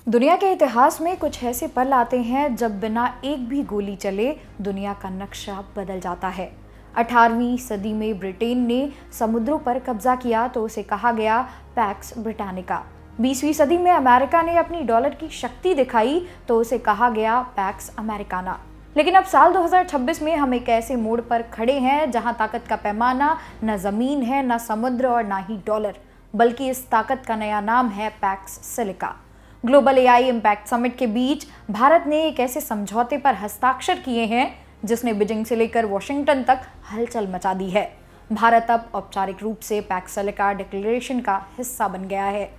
दुनिया के इतिहास में कुछ ऐसे पल आते हैं जब बिना एक भी गोली चले दुनिया का नक्शा बदल जाता है। 18वीं सदी में ब्रिटेन ने समुद्रों पर कब्जा किया तो उसे कहा गया पैक्स ब्रिटानिका। 20वीं सदी में अमेरिका ने अपनी डॉलर की शक्ति दिखाई तो उसे कहा गया पैक्स अमेरिकाना। लेकिन अब साल 2026 में हम एक ऐसे मोड़ पर खड़े हैं जहां ताकत का पैमाना न जमीन है, न समुद्र और न ही डॉलर, बल्कि इस ताकत का नया नाम है PACS silica. Global AI impact summit के बीच भारत ने एक ऐसे समझौते पर हस्ताक्षर किए हैं जिसने बीजिंग से लेकर वॉशिंगटन तक हलचल मचा दी है। भारत अब औपचारिक रूप से पैक्स सिलिका डिक्लेरेशन का हिस्सा बन गया है।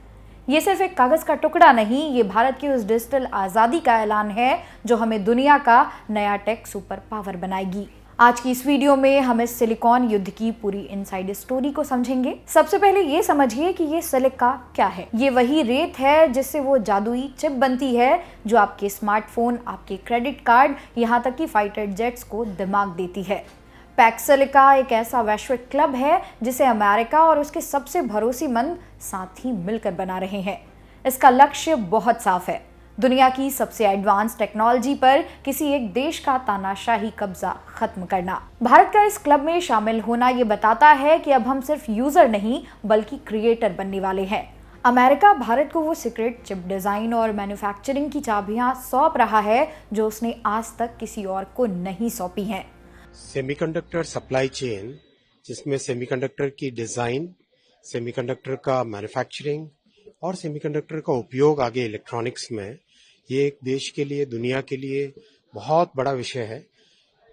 ये सिर्फ एक कागज का टुकड़ा नहीं, ये भारत की उस डिजिटल आज़ादी का ऐलान है जो हमें दुनिया का नया टेक सुपर पावर बनाएगी। आज की इस वीडियो में हम इस सिलिकॉन युद्ध की पूरी इनसाइड स्टोरी को समझेंगे। सबसे पहले ये समझिए कि ये सिलिका क्या है। ये वही रेत है जिससे वो जादुई चिप बनती है जो आपके स्मार्टफोन, आपके क्रेडिट कार्ड, यहाँ तक कि फाइटर जेट्स को दिमाग देती है। पैक्स सिलिका एक ऐसा वैश्विक क्लब है जिसे अमेरिका और उसके सबसे भरोसेमंद साथी मिलकर बना रहे हैं। इसका लक्ष्य बहुत साफ है, दुनिया की सबसे एडवांस टेक्नोलॉजी पर किसी एक देश का तानाशाही कब्जा खत्म करना। भारत का इस क्लब में शामिल होना ये बताता है कि अब हम सिर्फ यूजर नहीं बल्कि क्रिएटर बनने वाले हैं। अमेरिका भारत को वो सीक्रेट चिप डिजाइन और मैन्युफैक्चरिंग की चाबियां सौंप रहा है जो उसने आज तक किसी और को नहीं सौंपी हैं। सेमीकंडक्टर सप्लाई चेन, जिसमें सेमीकंडक्टर की डिजाइन, सेमीकंडक्टर का मैन्युफैक्चरिंग और सेमीकंडक्टर का उपयोग आगे इलेक्ट्रॉनिक्स में, ये एक देश के लिए, दुनिया के लिए बहुत बड़ा विषय है,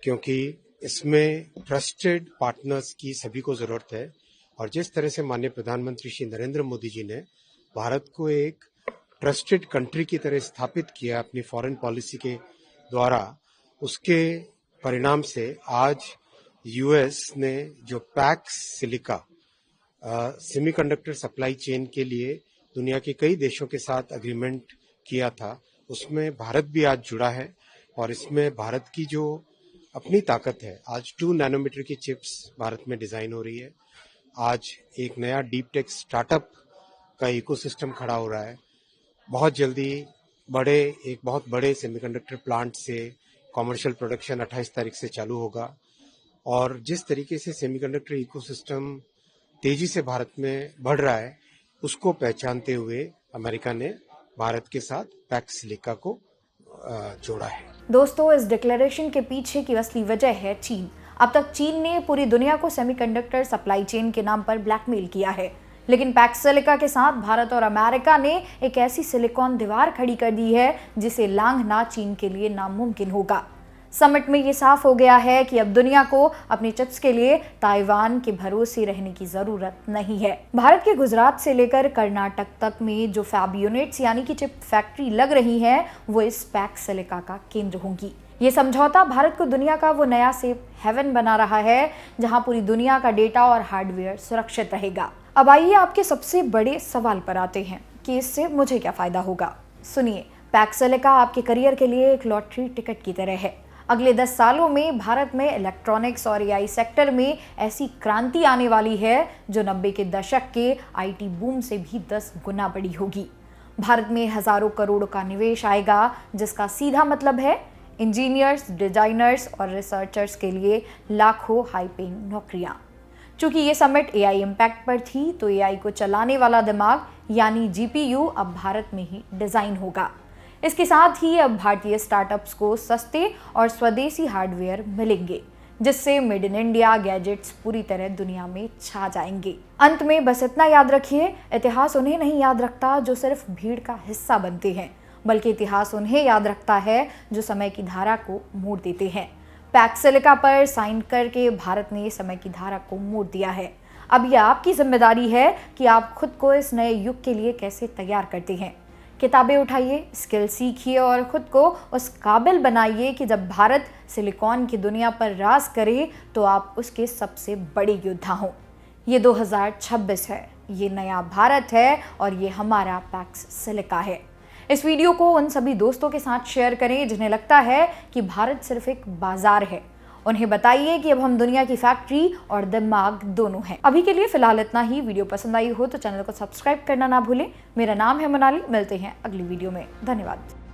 क्योंकि इसमें ट्रस्टेड पार्टनर्स की सभी को जरूरत है। और जिस तरह से माननीय प्रधानमंत्री श्री नरेंद्र मोदी जी ने भारत को एक ट्रस्टेड कंट्री की तरह स्थापित किया अपनी फॉरेन पॉलिसी के द्वारा, उसके परिणाम से आज यूएस ने जो PACS silica semiconductor supply chain के लिए दुनिया के कई देशों के साथ अग्रीमेंट किया था, उसमें भारत भी आज जुड़ा है। और इसमें भारत की जो अपनी ताकत है, आज 2 नैनोमीटर की चिप्स भारत में डिजाइन हो रही है। आज एक नया डीप टेक स्टार्टअप का इकोसिस्टम खड़ा हो रहा है। बहुत जल्दी एक बहुत बड़े सेमीकंडक्टर प्लांट से कॉमर्शियल प्रोडक्शन 28 तारीख से चालू होगा। और जिस तरीके से सेमीकंडक्टर इकोसिस्टम तेजी से भारत में बढ़ रहा है, उसको पहचानते हुए अमेरिका ने भारत के साथ पैक्स सिलिका को जोड़ा है। दोस्तों, इस डिक्लेरेशन के पीछे की असली वजह है चीन। अब तक चीन ने पूरी दुनिया को सेमीकंडक्टर सप्लाई चेन के नाम पर ब्लैकमेल किया है, लेकिन पैक्स सिलिका के साथ भारत और अमेरिका ने एक ऐसी सिलिकॉन दीवार खड़ी कर दी है जिसे लांघना चीन के लिए नामुमकिन होगा। समिट में ये साफ हो गया है कि अब दुनिया को अपने चिप्स के लिए ताइवान के भरोसे रहने की जरूरत नहीं है। भारत के गुजरात से लेकर कर्नाटक तक में जो फैब यूनिट्स यानी कि चिप फैक्ट्री लग रही हैं, वो इस पैक्स सिलिका का केंद्र होंगी। ये समझौता भारत को दुनिया का वो नया सेफ हेवन बना रहा है जहां पूरी दुनिया का डेटा और हार्डवेयर सुरक्षित रहेगा। अब आइए आपके सबसे बड़े सवाल पर आते हैं कि इससे मुझे क्या फायदा होगा। सुनिए, पैक्स सिलिका आपके करियर के लिए एक लॉटरी टिकट की तरह है। अगले 10 सालों में भारत में इलेक्ट्रॉनिक्स और एआई सेक्टर में ऐसी क्रांति आने वाली है जो 90 के दशक के आईटी बूम से भी 10 गुना बड़ी होगी। भारत में हजारों करोड़ का निवेश आएगा जिसका सीधा मतलब है इंजीनियर्स, डिजाइनर्स और रिसर्चर्स के लिए लाखों हाई पेइंग नौकरियां। चूंकि ये समिट एआई इम्पैक्ट पर थी तो एआई को चलाने वाला दिमाग यानी जीपीयू अब भारत में ही डिजाइन होगा। इसके साथ ही अब भारतीय स्टार्टअप्स को सस्ते और स्वदेशी हार्डवेयर मिलेंगे जिससे मेड इन इंडिया गैजेट्स पूरी तरह दुनिया में छा जाएंगे। अंत में बस इतना याद रखिए, इतिहास उन्हें नहीं याद रखता जो सिर्फ भीड़ का हिस्सा बनते हैं, बल्कि इतिहास उन्हें याद रखता है जो समय की धारा को मोड़ देते हैं। पैक्स सिलिका पर साइन करके भारत ने समय की धारा को मोड़ दिया है। अब यह आपकी जिम्मेदारी है कि आप खुद को इस नए युग के लिए कैसे तैयार करते हैं। किताबें उठाइए, स्किल सीखिए और खुद को उस काबिल बनाइए कि जब भारत सिलिकॉन की दुनिया पर राज करे तो आप उसके सबसे बड़े योद्धा हों। ये 2026 है, ये नया भारत है और ये हमारा पैक्स सिलिका है। इस वीडियो को उन सभी दोस्तों के साथ शेयर करें जिन्हें लगता है कि भारत सिर्फ एक बाजार है उन्हें बताइए कि अब हम दुनिया की फैक्ट्री और दिमाग दोनों हैं। अभी के लिए फिलहाल इतना ही। वीडियो पसंद आई हो तो चैनल को सब्सक्राइब करना ना भूलें। मेरा नाम है मोनाली, मिलते हैं अगली वीडियो में। धन्यवाद।